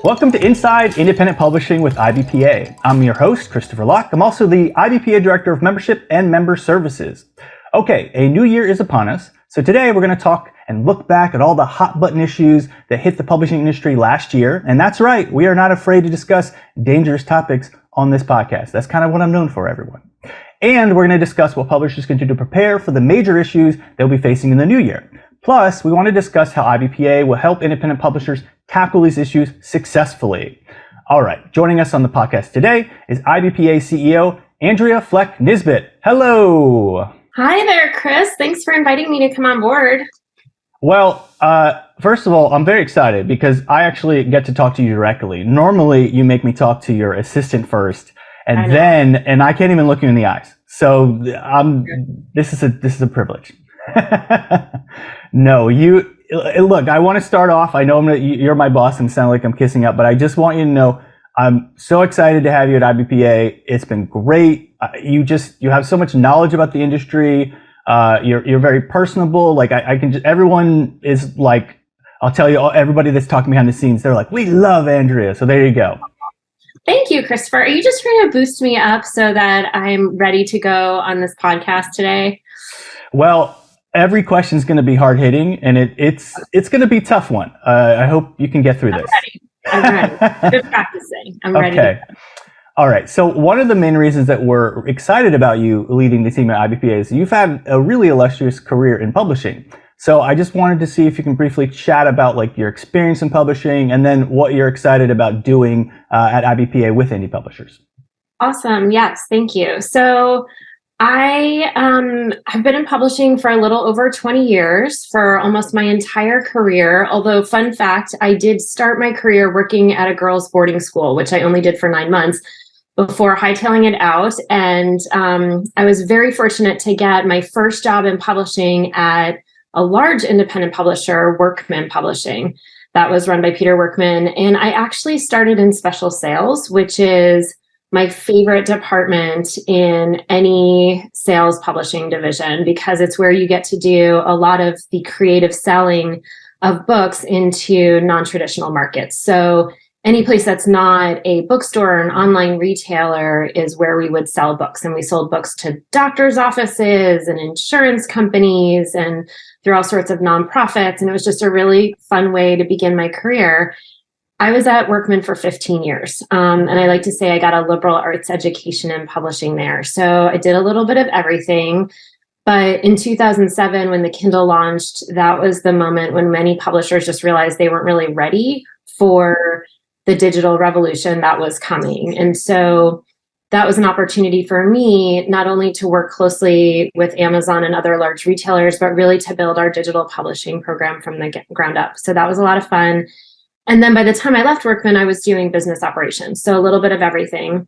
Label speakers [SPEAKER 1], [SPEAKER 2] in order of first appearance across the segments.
[SPEAKER 1] Welcome to Inside Independent Publishing with IBPA. I'm your host, Christopher Locke. I'm also the IBPA Director of Membership and Member Services. Okay, a new year is upon us, so today we're going to talk and look back at all the hot button issues that hit the publishing industry last year. And that's right, we are not afraid to discuss dangerous topics on this podcast. That's kind of what I'm known for, everyone. And we're going to discuss what publishers can do to prepare for the major issues they'll be facing in the new year. Plus, we want to discuss how IBPA will help independent publishers tackle these issues successfully. All right, joining us on the podcast today is IBPA CEO Andrea Fleck-Nisbet. Hello.
[SPEAKER 2] Hi there, Chris. Thanks for inviting me to come on board.
[SPEAKER 1] Well, first of all, I'm very excited because I actually get to talk to you directly. Normally, you make me talk to your assistant first, and I can't even look you in the eyes. So this is a privilege. No, look, I want to start off. I know you're my boss and sound like I'm kissing up, but I just want you to know I'm so excited to have you at IBPA. It's been great. You have so much knowledge about the industry. You're very personable. Like everyone is like, I'll tell you, everybody that's talking behind the scenes, they're like, we love Andrea. So there you go.
[SPEAKER 2] Thank you, Christopher. Are you just trying to boost me up so that I'm ready to go on this podcast today?
[SPEAKER 1] Well, every question is going to be hard hitting, and it's going to be a tough one. I hope you can get through this.
[SPEAKER 2] I'm ready. Good practicing. I'm ready.
[SPEAKER 1] Okay. All right. So one of the main reasons that we're excited about you leading the team at IBPA is you've had a really illustrious career in publishing. So I just wanted to see if you can briefly chat about like your experience in publishing and then what you're excited about doing at IBPA with indie publishers.
[SPEAKER 2] Awesome. Yes. Thank you. So I have been in publishing for a little over 20 years, for almost my entire career. Although, fun fact, I did start my career working at a girls' boarding school, which I only did for 9 months before hightailing it out. And I was very fortunate to get my first job in publishing at a large independent publisher, Workman Publishing, that was run by Peter Workman. And I actually started in special sales, which is my favorite department in any sales publishing division, because it's where you get to do a lot of the creative selling of books into non-traditional markets. So any place that's not a bookstore or an online retailer is where we would sell books. And we sold books to doctors' offices and insurance companies and through all sorts of nonprofits. And it was just a really fun way to begin my career. I was at Workman for 15 years, and I like to say I got a liberal arts education in publishing there. So I did a little bit of everything. But in 2007, when the Kindle launched, that was the moment when many publishers just realized they weren't really ready for the digital revolution that was coming. And so that was an opportunity for me, not only to work closely with Amazon and other large retailers, but really to build our digital publishing program from the ground up. So that was a lot of fun. And then by the time I left Workman, I was doing business operations. So a little bit of everything.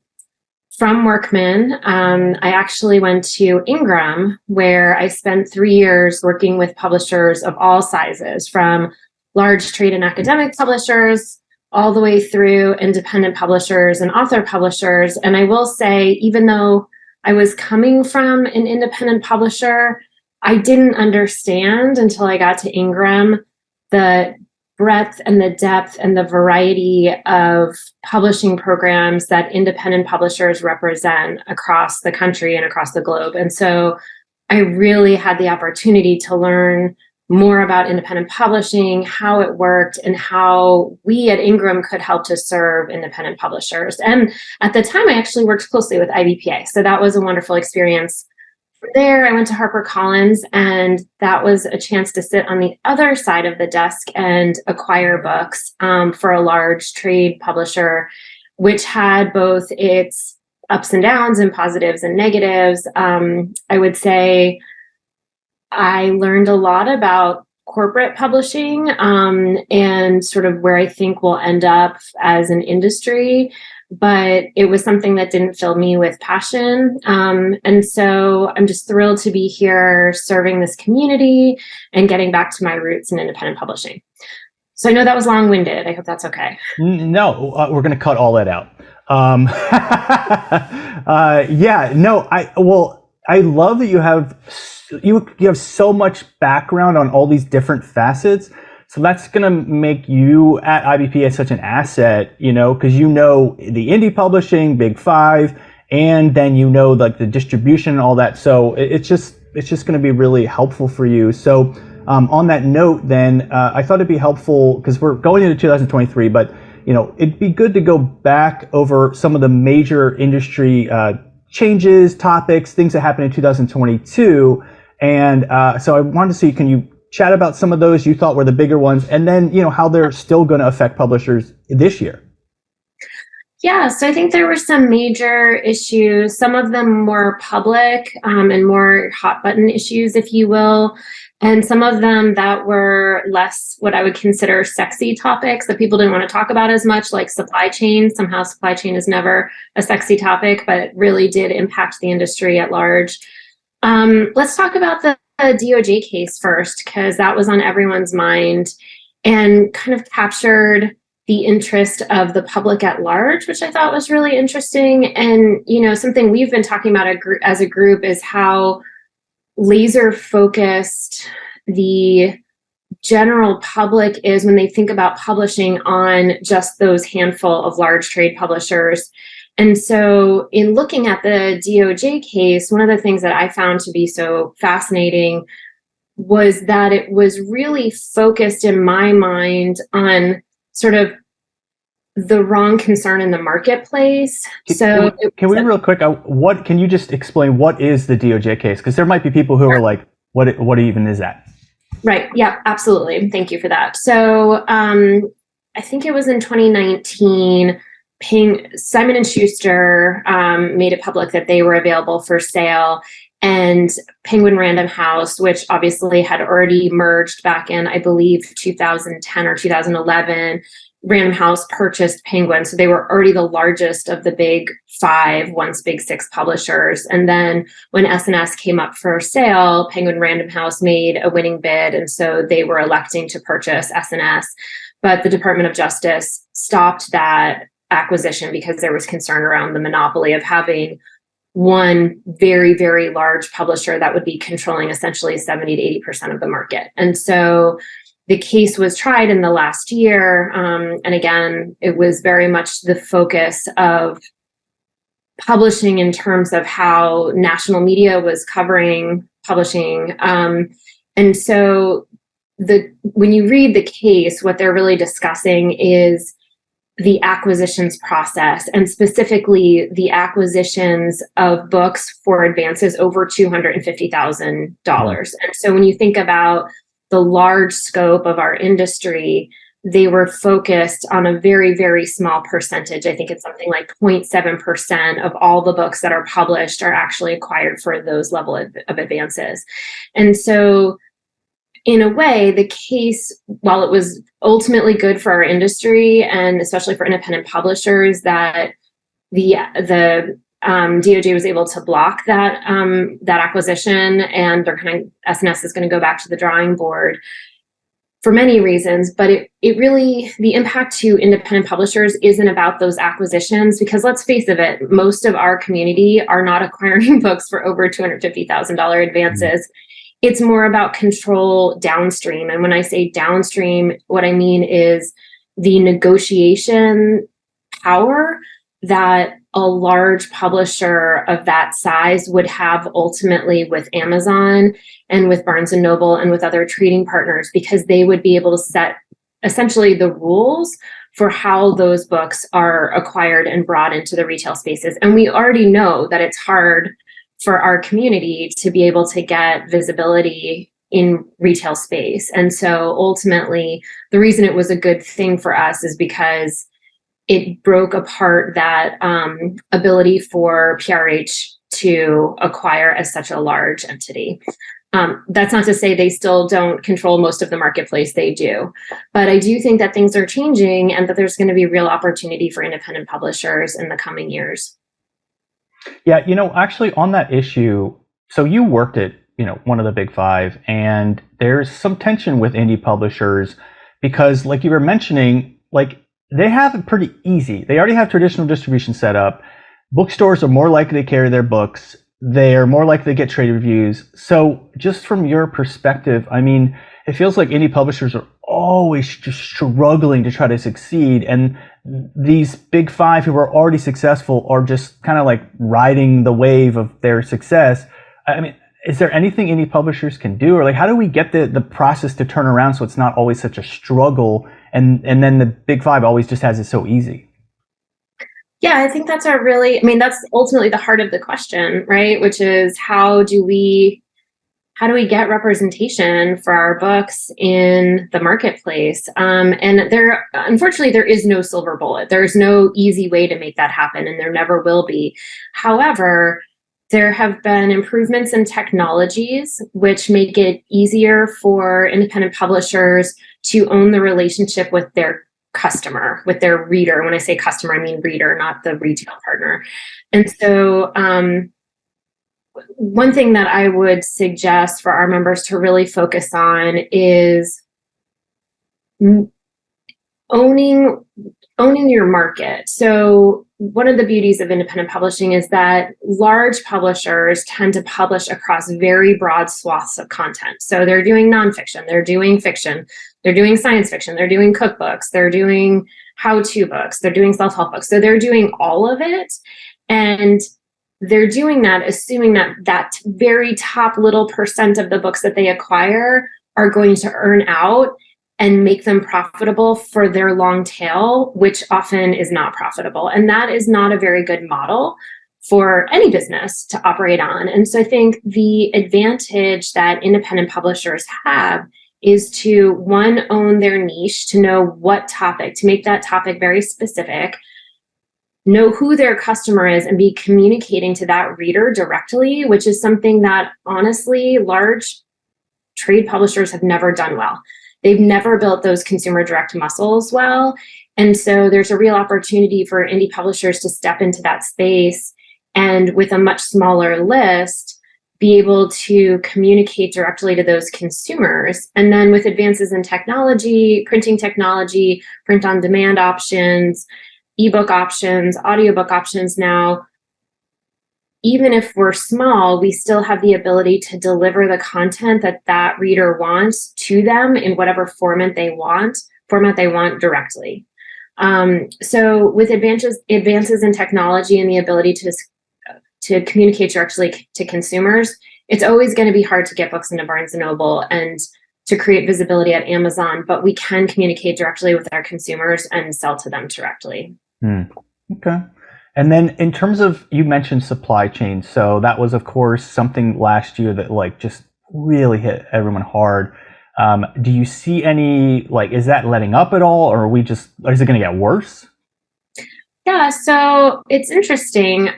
[SPEAKER 2] From Workman, I actually went to Ingram, where I spent 3 years working with publishers of all sizes, from large trade and academic publishers all the way through independent publishers and author publishers. And I will say, even though I was coming from an independent publisher, I didn't understand until I got to Ingram the breadth and the depth and the variety of publishing programs that independent publishers represent across the country and across the globe. And so I really had the opportunity to learn more about independent publishing, how it worked, and how we at Ingram could help to serve independent publishers. And at the time, I actually worked closely with IBPA. So that was a wonderful experience. From there, I went to HarperCollins, and that was a chance to sit on the other side of the desk and acquire books for a large trade publisher, which had both its ups and downs and positives and negatives. I would say I learned a lot about corporate publishing and sort of where I think we'll end up as an industry. But it was something that didn't fill me with passion. And so I'm just thrilled to be here serving this community and getting back to my roots in independent publishing. So I know that was long-winded. I hope that's okay.
[SPEAKER 1] No, we're going to cut all that out. I love that you have so much background on all these different facets. So that's going to make you at IBPA such an asset, because the indie publishing, big five, and then like the distribution and all that. So it's just going to be really helpful for you. So on that note, then I thought it'd be helpful because we're going into 2023, but it'd be good to go back over some of the major industry changes, topics, things that happened in 2022. And so I wanted to see, can you chat about some of those you thought were the bigger ones, and then how they're still going to affect publishers this year?
[SPEAKER 2] Yeah, so I think there were some major issues, some of them more public and more hot button issues, if you will, and some of them that were less what I would consider sexy topics that people didn't want to talk about as much, like supply chain. Somehow supply chain is never a sexy topic, but it really did impact the industry at large. Let's talk about the DOJ case first, because that was on everyone's mind and kind of captured the interest of the public at large, which I thought was really interesting. And, something we've been talking about as a group is how laser focused the general public is when they think about publishing on just those handful of large trade publishers. And so in looking at the DOJ case, one of the things that I found to be so fascinating was that it was really focused in my mind on sort of the wrong concern in the marketplace.
[SPEAKER 1] Can we real quick, can you just explain what is the DOJ case? Because there might be people who are like, what even is that?
[SPEAKER 2] Right. Yeah, absolutely. Thank you for that. So I think it was in 2019, Simon & Schuster made it public that they were available for sale, and Penguin Random House, which obviously had already merged back in, I believe, 2010 or 2011, Random House purchased Penguin. So they were already the largest of the big five, once big six publishers. And then when S&S came up for sale, Penguin Random House made a winning bid. And so they were electing to purchase S&S. But the Department of Justice stopped that acquisition because there was concern around the monopoly of having one very, very large publisher that would be controlling essentially 70 to 80% of the market. And so the case was tried in the last year. And again, it was very much the focus of publishing in terms of how national media was covering publishing. And so when you read the case, what they're really discussing is the acquisitions process, and specifically the acquisitions of books for advances over $250,000. And so when you think about the large scope of our industry, they were focused on a very, very small percentage. I think it's something like 0.7% of all the books that are published are actually acquired for those level of advances. And so in a way, the case, while it was ultimately good for our industry and especially for independent publishers, that the DOJ was able to block that acquisition, and they're S&S is going to go back to the drawing board for many reasons. But it really, the impact to independent publishers isn't about those acquisitions, because let's face it, most of our community are not acquiring books for over $250,000 advances. It's more about control downstream. And when I say downstream, what I mean is the negotiation power that a large publisher of that size would have ultimately with Amazon and with Barnes & Noble and with other trading partners, because they would be able to set essentially the rules for how those books are acquired and brought into the retail spaces. And we already know that it's hard for our community to be able to get visibility in retail space. And so ultimately, the reason it was a good thing for us is because it broke apart that ability for PRH to acquire as such a large entity. That's not to say they still don't control most of the marketplace, they do. But I do think that things are changing and that there's going to be real opportunity for independent publishers in the coming years.
[SPEAKER 1] Yeah, actually on that issue, so you worked at, one of the big five, and there's some tension with indie publishers because, like you were mentioning, like they have it pretty easy. They already have traditional distribution set up. Bookstores are more likely to carry their books. They're more likely to get trade reviews. So just from your perspective, I mean, it feels like indie publishers are always just struggling to try to succeed. And these big five who are already successful are just kind of like riding the wave of their success. I mean, is there anything indie publishers can do, or like how do we get the process to turn around so it's not always such a struggle, and then the big five always just has it so easy?
[SPEAKER 2] Yeah, I think that's that's ultimately the heart of the question, right? Which is how do we get representation for our books in the marketplace? And unfortunately, there is no silver bullet. There's no easy way to make that happen, and there never will be. However, there have been improvements in technologies which make it easier for independent publishers to own the relationship with their customer, with their reader. When I say customer, I mean reader, not the retail partner. And so one thing that I would suggest for our members to really focus on is owning your market. So one of the beauties of independent publishing is that large publishers tend to publish across very broad swaths of content. So they're doing nonfiction, they're doing fiction, they're doing science fiction, they're doing cookbooks, they're doing how-to books, they're doing self-help books. So they're doing all of it. And they're doing that assuming that very top little percent of the books that they acquire are going to earn out and make them profitable for their long tail, which often is not profitable. And that is not a very good model for any business to operate on. And so I think the advantage that independent publishers have is to, one, own their niche, to know what topic, to make that topic very specific, know who their customer is, and be communicating to that reader directly, which is something that honestly large trade publishers have never done well. They've never built those consumer direct muscles well. And so there's a real opportunity for indie publishers to step into that space and with a much smaller list, be able to communicate directly to those consumers. And then with advances in technology, printing technology, print on demand options, ebook options, audiobook options now, even if we're small, we still have the ability to deliver the content that reader wants to them in whatever format they want directly. So with advances in technology and the ability to communicate directly to consumers, it's always going to be hard to get books into Barnes & Noble and to create visibility at Amazon, but we can communicate directly with our consumers and sell to them directly.
[SPEAKER 1] Okay. And then in terms of, you mentioned supply chain. So that was, of course, something last year that like just really hit everyone hard. Do you see any, like, is that letting up at all, or is it going to get worse?
[SPEAKER 2] Yeah, so it's interesting.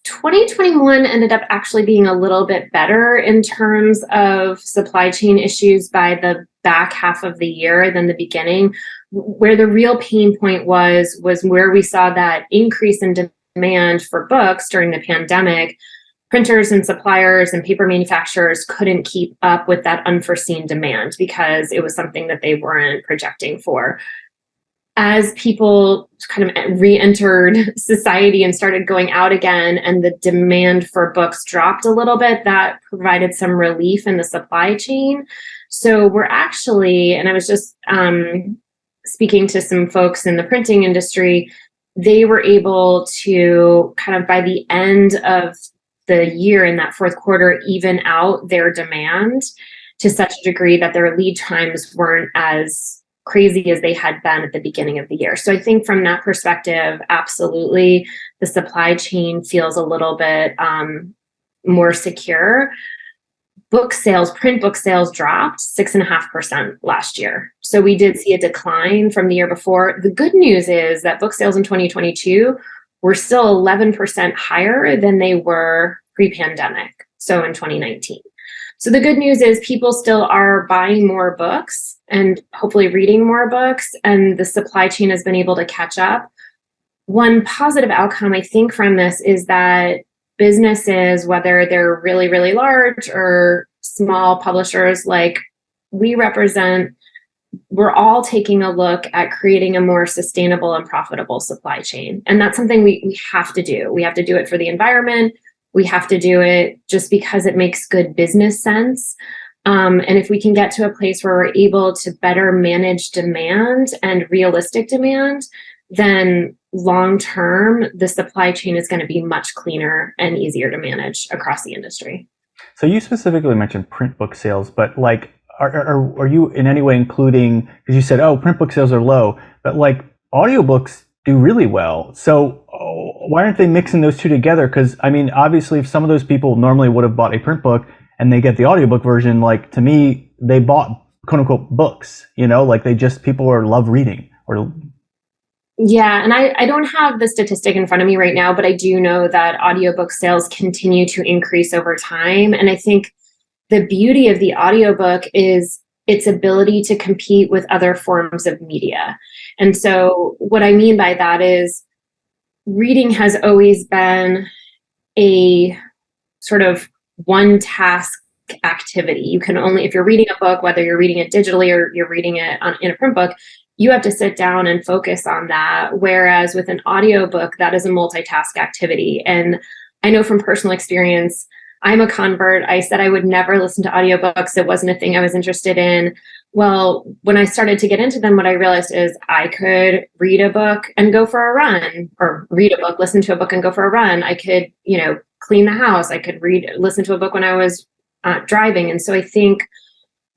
[SPEAKER 2] 2021 ended up actually being a little bit better in terms of supply chain issues by the back half of the year than the beginning. Where the real pain point was where we saw that increase in demand for books during the pandemic. Printers and suppliers and paper manufacturers couldn't keep up with that unforeseen demand because it was something that they weren't projecting for. As people kind of re-entered society and started going out again, and the demand for books dropped a little bit, that provided some relief in the supply chain. So we're actually, and I was just speaking to some folks in the printing industry, they were able to kind of by the end of the year in that fourth quarter, even out their demand to such a degree that their lead times weren't as crazy as they had been at the beginning of the year. So I think from that perspective, absolutely, the supply chain feels a little bit more secure. Print book sales dropped 6.5% last year. So we did see a decline from the year before. The good news is that book sales in 2022 were still 11% higher than they were pre-pandemic, so in 2019. So the good news is people still are buying more books and hopefully reading more books, and the supply chain has been able to catch up. One positive outcome, I think, from this is that businesses, whether they're really, really large or small publishers like we represent, we're all taking a look at creating a more sustainable and profitable supply chain. And that's something we have to do. We have to do it for the environment. We have to do it just because it makes good business sense. And if we can get to a place where we're able to better manage demand and realistic demand, then long term, the supply chain is going to be much cleaner and easier to manage across the industry.
[SPEAKER 1] So you specifically mentioned print book sales, but like, are you in any way including, because you said, oh, print book sales are low, but like audiobooks do really well. So why aren't they mixing those two together? Because I mean, obviously, if some of those people normally would have bought a print book and they get the audiobook version, like to me, they bought quote unquote books, like they just, people are love reading or.
[SPEAKER 2] Yeah, and I don't have the statistic in front of me right now, but I do know that audiobook sales continue to increase over time. And I think the beauty of the audiobook is its ability to compete with other forms of media. And so what I mean by that is reading has always been a sort of one task activity. You can only, if you're reading a book, whether you're reading it digitally or you're reading it in a print book, you have to sit down and focus on that. Whereas with an audiobook, that is a multitask activity. And I know from personal experience, I'm a convert. I said I would never listen to audiobooks. It wasn't a thing I was interested in. Well, when I started to get into them, what I realized is I could read a book and go for a run, or read a book, listen to a book and go for a run. I could, clean the house. I could listen to a book when I was driving. And so I think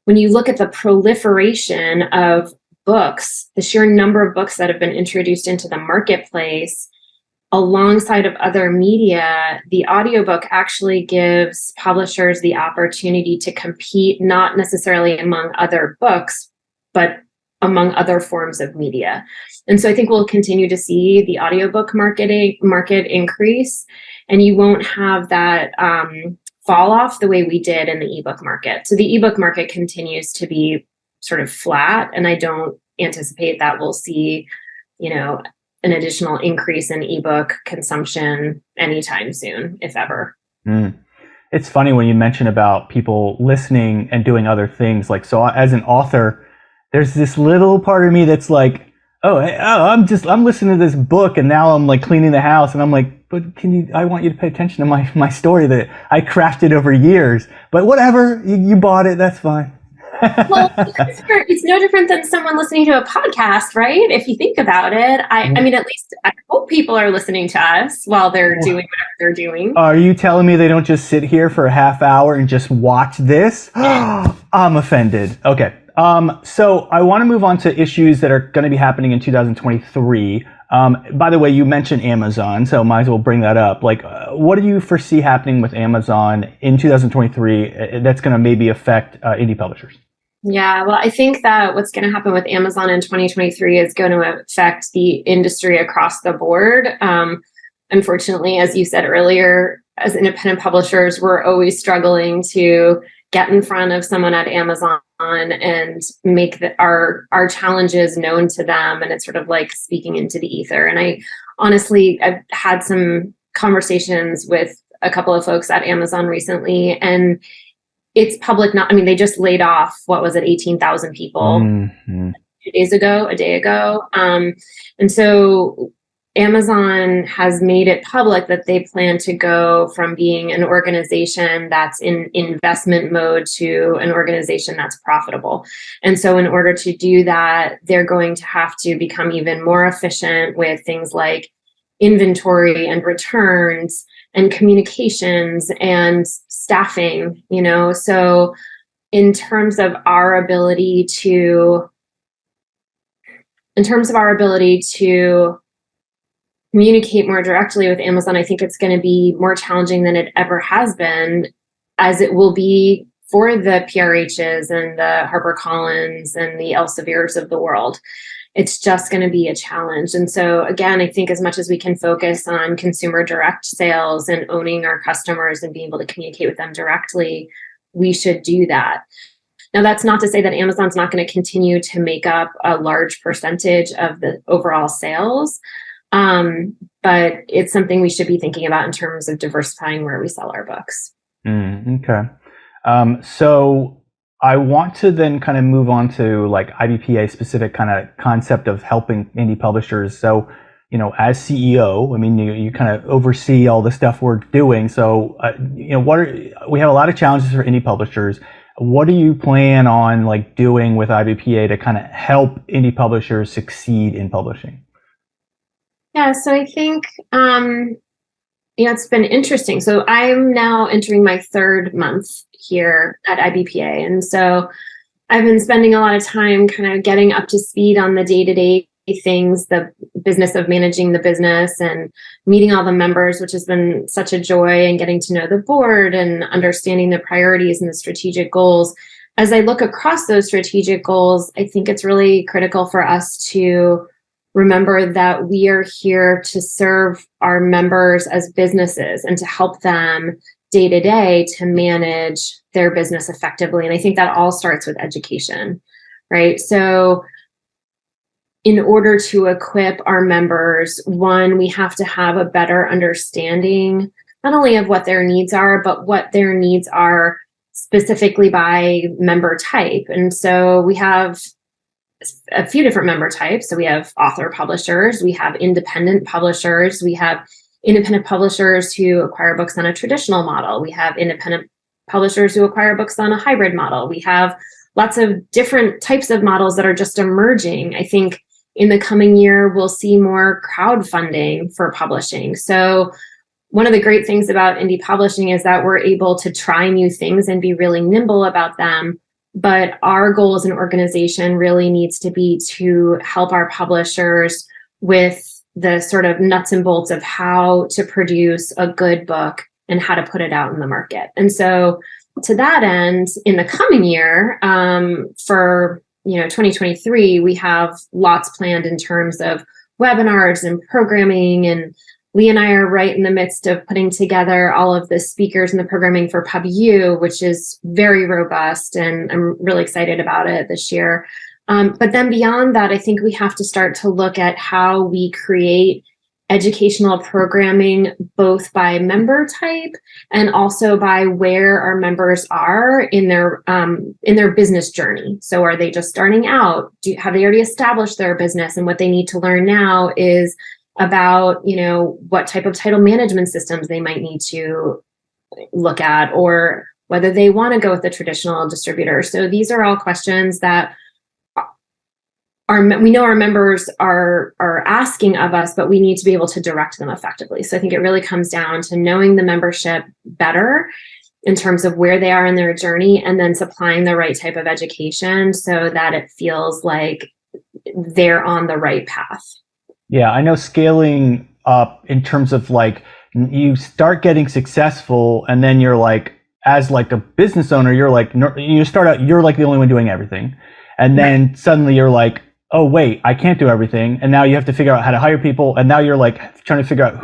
[SPEAKER 2] when you look at the proliferation of books, the sheer number of books that have been introduced into the marketplace, alongside of other media, the audiobook actually gives publishers the opportunity to compete, not necessarily among other books, but among other forms of media. And so I think we'll continue to see the audiobook market increase, and you won't have that fall off the way we did in the ebook market. So the ebook market continues to be sort of flat, and I don't anticipate that we'll see, an additional increase in ebook consumption anytime soon, if ever.
[SPEAKER 1] It's funny when you mention about people listening and doing other things. Like, so as an author, there's this little part of me that's like, I'm listening to this book and now I'm like cleaning the house and I'm like, but I want you to pay attention to my story that I crafted over years. But whatever, you bought it, that's fine.
[SPEAKER 2] Well, it's no different than someone listening to a podcast, right? If you think about it, I mean, at least I hope people are listening to us while they're doing whatever they're doing.
[SPEAKER 1] Are you telling me they don't just sit here for a half hour and just watch this? I'm offended. Okay. So I want to move on to issues that are going to be happening in 2023. By the way, you mentioned Amazon, so might as well bring that up. Like, what do you foresee happening with Amazon in 2023 that's going to maybe affect indie publishers?
[SPEAKER 2] Yeah, well, I think that what's going to happen with Amazon in 2023 is going to affect the industry across the board. Unfortunately, as you said earlier, as independent publishers, we're always struggling to get in front of someone at Amazon and make our challenges known to them. And it's sort of like speaking into the ether. And I've had some conversations with a couple of folks at Amazon recently, and it's public. They just laid off, 18,000 people a day ago. And so Amazon has made it public that they plan to go from being an organization that's in investment mode to an organization that's profitable. And so in order to do that, they're going to have to become even more efficient with things like inventory and returns and communications and staffing, so in terms of our ability to communicate more directly with Amazon, I think it's going to be more challenging than it ever has been, as it will be for the PRHs and the HarperCollins and the Elsevier's of the world. It's just going to be a challenge. And so again, I think as much as we can focus on consumer direct sales and owning our customers and being able to communicate with them directly, we should do that. Now, that's not to say that Amazon's not going to continue to make up a large percentage of the overall sales, but it's something we should be thinking about in terms of diversifying where we sell our books.
[SPEAKER 1] Okay. So I want to then kind of move on to like IBPA specific kind of concept of helping indie publishers. So, as CEO, you kind of oversee all the stuff we're doing. So, we have a lot of challenges for indie publishers. What do you plan on like doing with IBPA to kind of help indie publishers succeed in publishing?
[SPEAKER 2] Yeah, so I think it's been interesting. So I'm now entering my third month here at IBPA, and so I've been spending a lot of time kind of getting up to speed on the day-to-day things, the business of managing the business and meeting all the members, which has been such a joy, and getting to know the board and understanding the priorities and the strategic goals. As I look across those strategic goals, I think it's really critical for us to remember that we are here to serve our members as businesses and to help them day to day to manage their business effectively. And I think that all starts with education, right? So in order to equip our members, one, we have to have a better understanding, not only of what their needs are, but what their needs are specifically by member type. And so we have a few different member types. So we have author publishers, we have independent publishers, we have independent publishers who acquire books on a traditional model, we have independent publishers who acquire books on a hybrid model. We have lots of different types of models that are just emerging. I think in the coming year, we'll see more crowdfunding for publishing. So one of the great things about indie publishing is that we're able to try new things and be really nimble about them. But our goal as an organization really needs to be to help our publishers with the sort of nuts and bolts of how to produce a good book and how to put it out in the market. And so to that end, in the coming year, for 2023, we have lots planned in terms of webinars and programming, and Lee and I are right in the midst of putting together all of the speakers and the programming for PubU, which is very robust, and I'm really excited about it this year. But then beyond that, I think we have to start to look at how we create educational programming, both by member type and also by where our members are in their business journey. So are they just starting out? Have they already established their business? And what they need to learn now is about, what type of title management systems they might need to look at, or whether they want to go with a traditional distributor. So these are all questions that we know our members are asking of us, but we need to be able to direct them effectively. So I think it really comes down to knowing the membership better in terms of where they are in their journey, and then supplying the right type of education so that it feels like they're on the right path.
[SPEAKER 1] Yeah, I know scaling up in terms of like you start getting successful, and then you're like, as like a business owner, you're like, you start out, you're like the only one doing everything. And then suddenly you're like, oh, wait, I can't do everything. And now you have to figure out how to hire people. And now you're like trying to figure out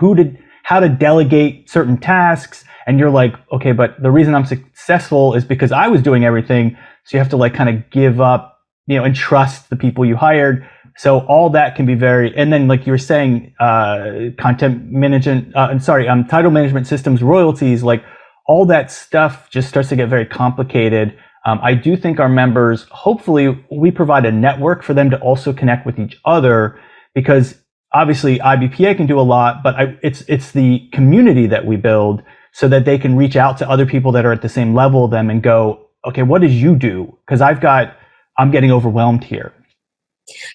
[SPEAKER 1] how to delegate certain tasks. And you're like, okay, but the reason I'm successful is because I was doing everything. So you have to like kind of give up, and trust the people you hired. So all that can be and then like you were saying, content management, title management systems, royalties, like all that stuff just starts to get very complicated. I do think our members, hopefully we provide a network for them to also connect with each other, because obviously IBPA can do a lot, but it's the community that we build so that they can reach out to other people that are at the same level of them and go, okay, what did you do? Because I'm getting overwhelmed here.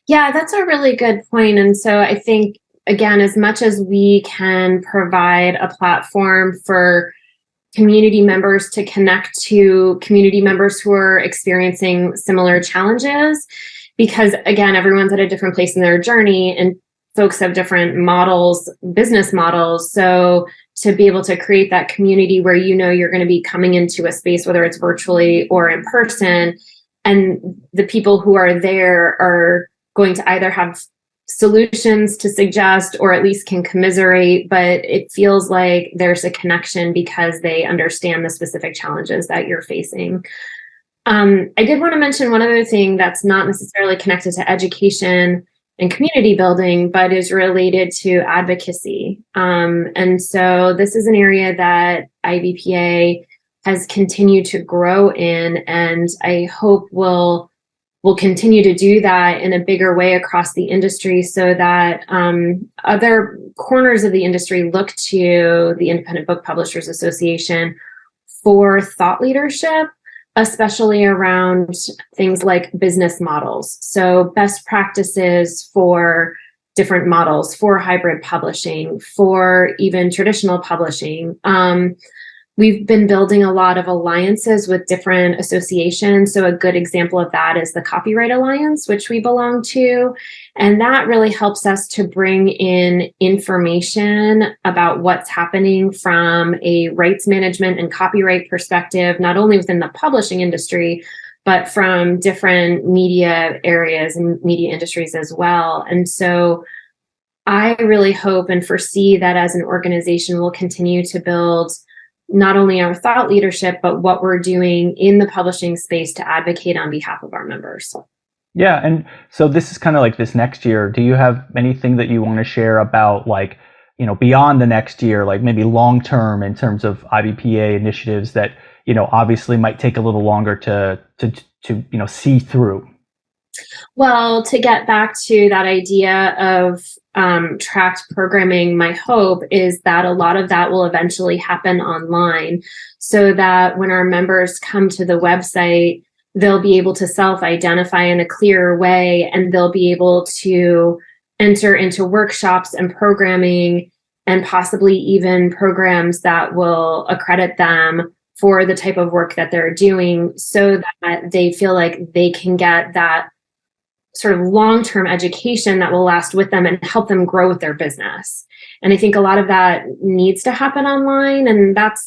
[SPEAKER 2] Yeah, that's a really good point. And so I think, again, as much as we can provide a platform for community members to connect to community members who are experiencing similar challenges, because again, everyone's at a different place in their journey and folks have different models, business models. So to be able to create that community where you're going to be coming into a space, whether it's virtually or in person, and the people who are there are going to either have solutions to suggest or at least can commiserate, but it feels like there's a connection because they understand the specific challenges that you're facing. I did want to mention one other thing that's not necessarily connected to education and community building, but is related to advocacy. And so this is an area that IBPA has continued to grow in, and I hope will continue to do that in a bigger way across the industry, so that other corners of the industry look to the Independent Book Publishers Association for thought leadership, especially around things like business models. So best practices for different models, for hybrid publishing, for even traditional publishing. We've been building a lot of alliances with different associations. So a good example of that is the Copyright Alliance, which we belong to. And that really helps us to bring in information about what's happening from a rights management and copyright perspective, not only within the publishing industry, but from different media areas and media industries as well. And so I really hope and foresee that as an organization, we'll continue to build not only our thought leadership, but what we're doing in the publishing space to advocate on behalf of our members.
[SPEAKER 1] Yeah. And so this is kind of like this next year. Do you have anything that you want to share about, like, beyond the next year, like maybe long term in terms of IBPA initiatives that, obviously might take a little longer to see through?
[SPEAKER 2] Well, to get back to that idea of tracked programming, my hope is that a lot of that will eventually happen online, so that when our members come to the website, they'll be able to self-identify in a clearer way, and they'll be able to enter into workshops and programming, and possibly even programs that will accredit them for the type of work that they're doing, so that they feel like they can get that sort of long-term education that will last with them and help them grow with their business. And I think a lot of that needs to happen online, and that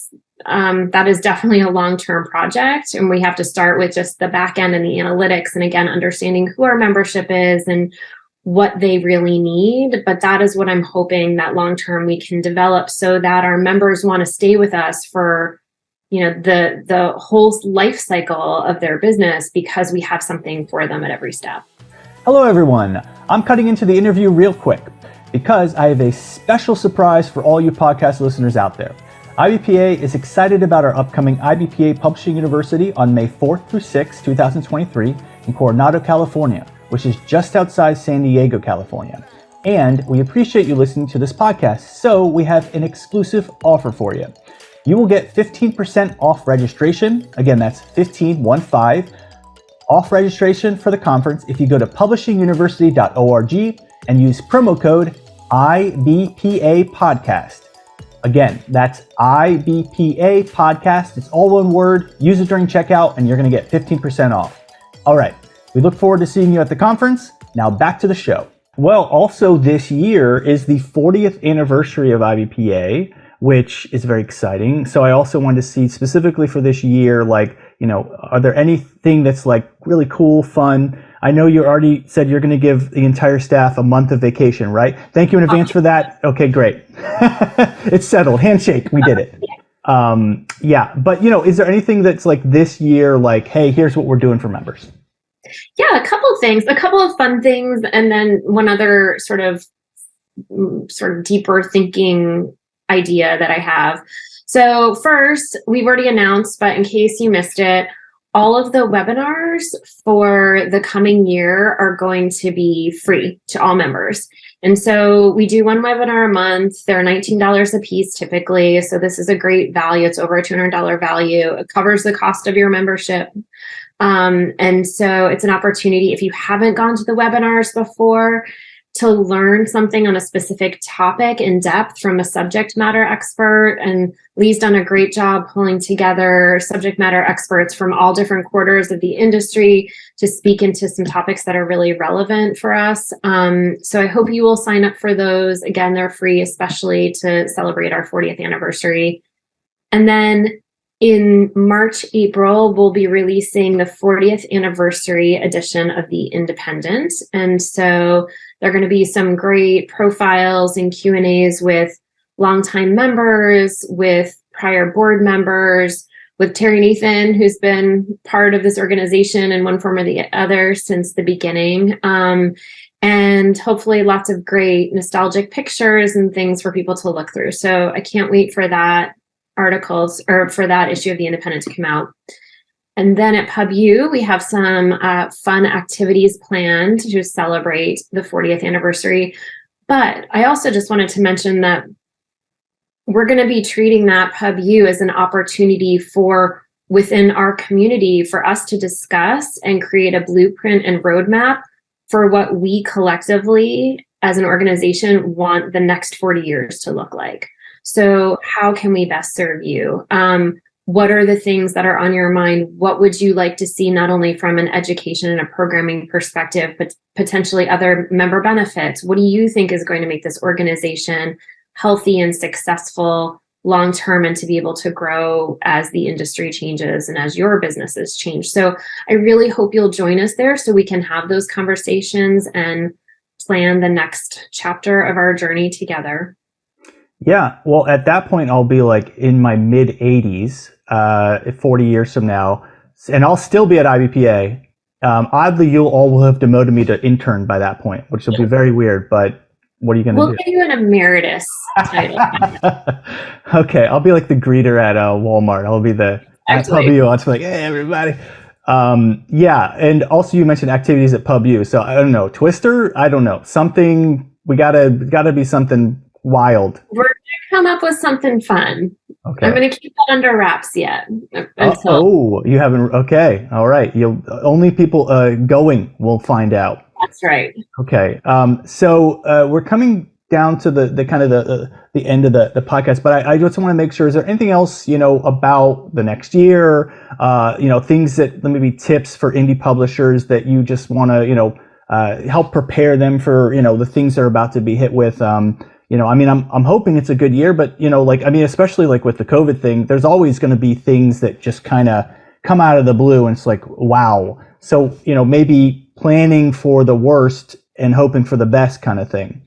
[SPEAKER 2] is definitely a long-term project. And we have to start with just the back end and the analytics, and again, understanding who our membership is and what they really need. But that is what I'm hoping that long-term we can develop, so that our members want to stay with us for the whole life cycle of their business, because we have something for them at every step.
[SPEAKER 1] Hello, everyone. I'm cutting into the interview real quick because I have a special surprise for all you podcast listeners out there. IBPA is excited about our upcoming IBPA Publishing University on May 4th through 6th, 2023 in Coronado, California, which is just outside San Diego, California. And we appreciate you listening to this podcast, so we have an exclusive offer for you. You will get 15% off registration. Again, that's 15 off registration for the conference if you go to publishinguniversity.org and use promo code IBPA podcast. Again, that's IBPA podcast. It's all one word. Use it during checkout and you're going to get 15% off. All right. We look forward to seeing you at the conference. Now back to the show. Well, also this year is the 40th anniversary of IBPA, which is very exciting. So I also wanted to see specifically for this year, are there anything that's like really cool, fun? I know you already said you're going to give the entire staff a month of vacation, right? Thank you in advance for that. Okay, great. It's settled. Handshake. We did it. But is there anything that's like this year, like, hey, here's what we're doing for members?
[SPEAKER 2] Yeah, a couple of fun things, and then one other sort of deeper thinking idea that I have. So first, we've already announced, but in case you missed it, all of the webinars for the coming year are going to be free to all members. And so we do one webinar a month. They're $19 a piece typically. So this is a great value. It's over a $200 value. It covers the cost of your membership. And so it's an opportunity, if you haven't gone to the webinars before, to learn something on a specific topic in depth from a subject matter expert. And Lee's done a great job pulling together subject matter experts from all different quarters of the industry to speak into some topics that are really relevant for us. So I hope you will sign up for those. Again, they're free, especially to celebrate our 40th anniversary. And then in March, April, we'll be releasing the 40th anniversary edition of The Independent. And so there are going to be some great profiles and Q&As with longtime members, with prior board members, with Terry Nathan, who's been part of this organization in one form or the other since the beginning. And hopefully lots of great nostalgic pictures and things for people to look through. So I can't wait for that articles or for that issue of The Independent to come out. And then at PubU, we have some fun activities planned to celebrate the 40th anniversary. But I also just wanted to mention that we're going to be treating that PubU as an opportunity for within our community for us to discuss and create a blueprint and roadmap for what we collectively as an organization want the next 40 years to look like. So how can we best serve you? What are the things that are on your mind? What would you like to see, not only from an education and a programming perspective, but potentially other member benefits? What do you think is going to make this organization healthy and successful long-term, and to be able to grow as the industry changes and as your businesses change? So I really hope you'll join us there so we can have those conversations and plan the next chapter of our journey together.
[SPEAKER 1] Yeah, well, at that point, I'll be like in my mid 80s, 40 years from now, and I'll still be at IBPA. Oddly, you all will have demoted me to intern by that point, which will be very weird, but what are you going to do?
[SPEAKER 2] We'll give you an emeritus title.
[SPEAKER 1] Okay, I'll be like the greeter at Walmart. I'll be the at Pub U. I'll just be like, hey, everybody. Yeah, and also you mentioned activities at Pub U. So I don't know, Twister? I don't know. Something, we gotta be something wild.
[SPEAKER 2] We're going to come up with something fun. Okay. I'm going to keep that under wraps yet.
[SPEAKER 1] Oh, you haven't? Okay, all right. You'll only people going will find out.
[SPEAKER 2] That's right.
[SPEAKER 1] Okay. So we're coming down to the kind of the end of the podcast, but I just want to make sure, is there anything else, about the next year, things that maybe tips for indie publishers that you just want to, help prepare them for, the things they're about to be hit with? I'm hoping it's a good year, but, especially like with the COVID thing, there's always going to be things that just kind of come out of the blue and it's like, wow. So, maybe planning for the worst and hoping for the best kind of thing.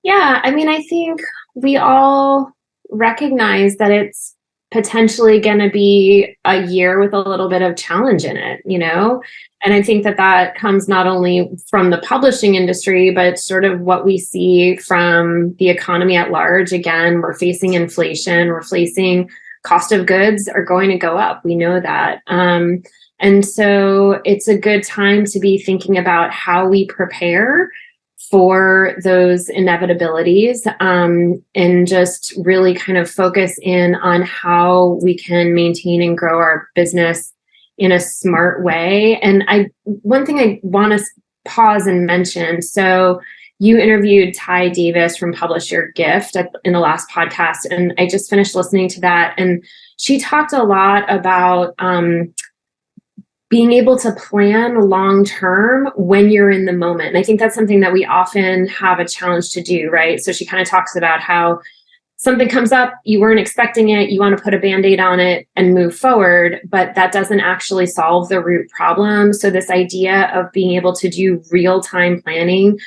[SPEAKER 2] Yeah, I think we all recognize that it's potentially going to be a year with a little bit of challenge in it, And I think that comes not only from the publishing industry, but sort of what we see from the economy at large. Again, we're facing inflation, we're facing cost of goods are going to go up. We know that. And so it's a good time to be thinking about how we prepare for those inevitabilities, and just really kind of focus in on how we can maintain and grow our business in a smart way. And one thing I want to pause and mention, so you interviewed Ty Davis from Publish Your Gift in the last podcast, and I just finished listening to that. And she talked a lot about being able to plan long-term when you're in the moment. And I think that's something that we often have a challenge to do, right? So she kind of talks about how something comes up, you weren't expecting it, you want to put a Band-Aid on it and move forward, but that doesn't actually solve the root problem. So this idea of being able to do real-time planning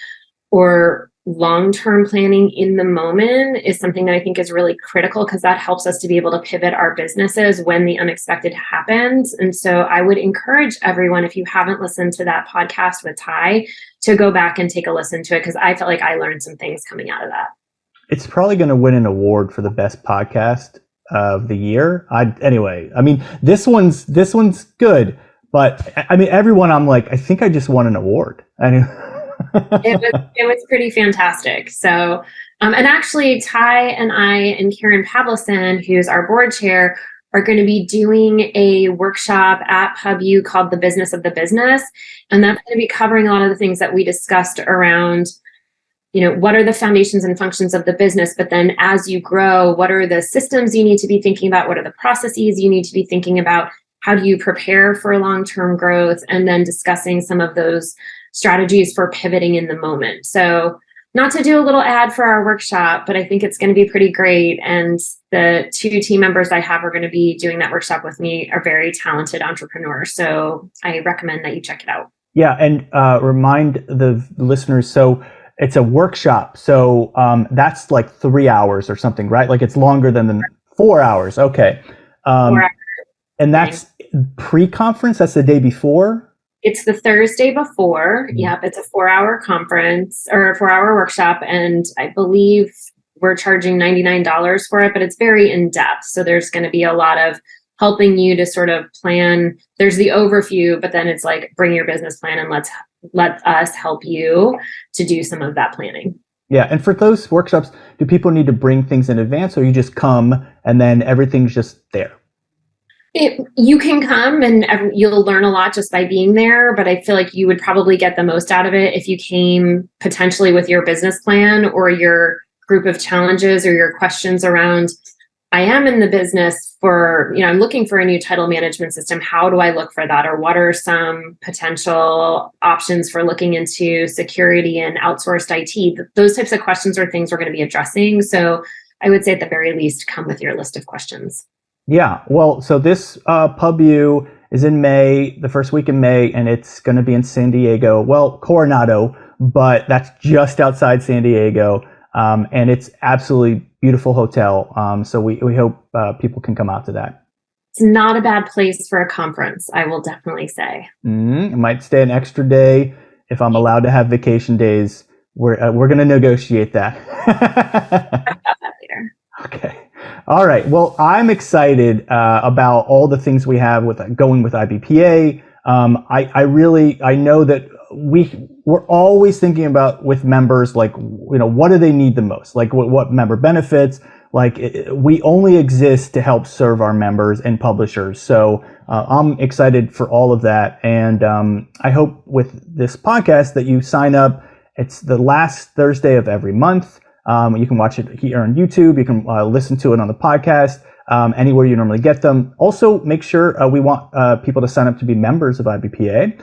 [SPEAKER 2] or long-term planning in the moment is something that I think is really critical, because that helps us to be able to pivot our businesses when the unexpected happens. And so I would encourage everyone, if you haven't listened to that podcast with Ty, to go back and take a listen to it, because I felt like I learned some things coming out of that.
[SPEAKER 1] It's probably going to win an award for the best podcast of the year. This one's good, but everyone, I'm like, I think I just won an award.
[SPEAKER 2] It was pretty fantastic. So, and actually Ty and I and Karen Pavlison, who's our board chair, are going to be doing a workshop at Pub U called The Business of the Business. And that's going to be covering a lot of the things that we discussed around, what are the foundations and functions of the business? But then as you grow, what are the systems you need to be thinking about? What are the processes you need to be thinking about? How do you prepare for long-term growth? And then discussing some of those strategies for pivoting in the moment. So not to do a little ad for our workshop, but I think it's going to be pretty great. And the 2 team members I have are going to be doing that workshop with me are very talented entrepreneurs. So I recommend that you check it out.
[SPEAKER 1] Yeah. And remind the listeners, so it's a workshop. So that's like 3 hours or something, right? Like it's longer than the 4 hours. Okay.
[SPEAKER 2] 4 hours.
[SPEAKER 1] And that's pre-conference? That's the day before?
[SPEAKER 2] It's the Thursday before. Yep. It's a 4-hour conference or a 4-hour workshop. And I believe we're charging $99 for it, but it's very in depth. So there's going to be a lot of helping you to sort of plan. There's the overview, but then it's like, bring your business plan and let us help you to do some of that planning.
[SPEAKER 1] Yeah. And for those workshops, do people need to bring things in advance, or you just come and then everything's just there?
[SPEAKER 2] You can come and you'll learn a lot just by being there, but I feel like you would probably get the most out of it if you came potentially with your business plan or your group of challenges or your questions around, I am in the business for, I'm looking for a new title management system. How do I look for that? Or what are some potential options for looking into security and outsourced IT? Those types of questions are things we're going to be addressing. So I would say at the very least, come with your list of questions.
[SPEAKER 1] Yeah, well, so this PubU is in May, the first week in May, and it's going to be in San Diego. Well, Coronado, but that's just outside San Diego, and it's absolutely beautiful hotel. So we hope people can come out to that.
[SPEAKER 2] It's not a bad place for a conference, I will definitely say.
[SPEAKER 1] I might stay an extra day if I'm allowed to have vacation days. We're going to negotiate that.
[SPEAKER 2] About that later.
[SPEAKER 1] Okay. All right. Well, I'm excited about all the things we have with going with IBPA. I know that we're always thinking about with members, like, what do they need the most? Like what member benefits? Like we only exist to help serve our members and publishers. So I'm excited for all of that. And I hope with this podcast that you sign up. It's the last Thursday of every month. You can watch it here on YouTube. You can listen to it on the podcast, anywhere you normally get them. Also, make sure we want people to sign up to be members of IBPA.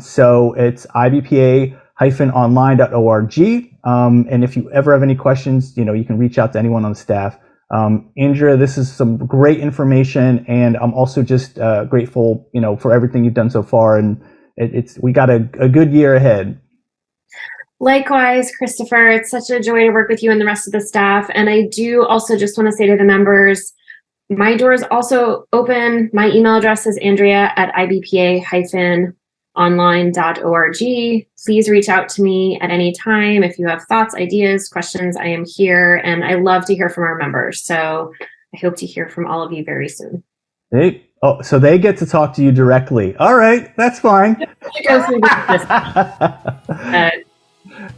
[SPEAKER 1] So it's ibpa-online.org. And if you ever have any questions, you can reach out to anyone on the staff. Andrea, this is some great information, and I'm also just grateful, for everything you've done so far. And we got a good year ahead.
[SPEAKER 2] Likewise, Christopher, it's such a joy to work with you and the rest of the staff. And I do also just want to say to the members, my door is also open. My email address is andrea@ibpa-online.org. Please reach out to me at any time. If you have thoughts, ideas, questions, I am here. And I love to hear from our members. So I hope to hear from all of you very soon.
[SPEAKER 1] So they get to talk to you directly. All right, that's fine.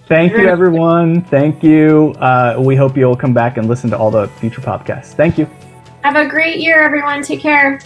[SPEAKER 1] Thank you, everyone. Thank you. We hope you'll come back and listen to all the future podcasts. Thank you.
[SPEAKER 2] Have a great year, everyone. Take care.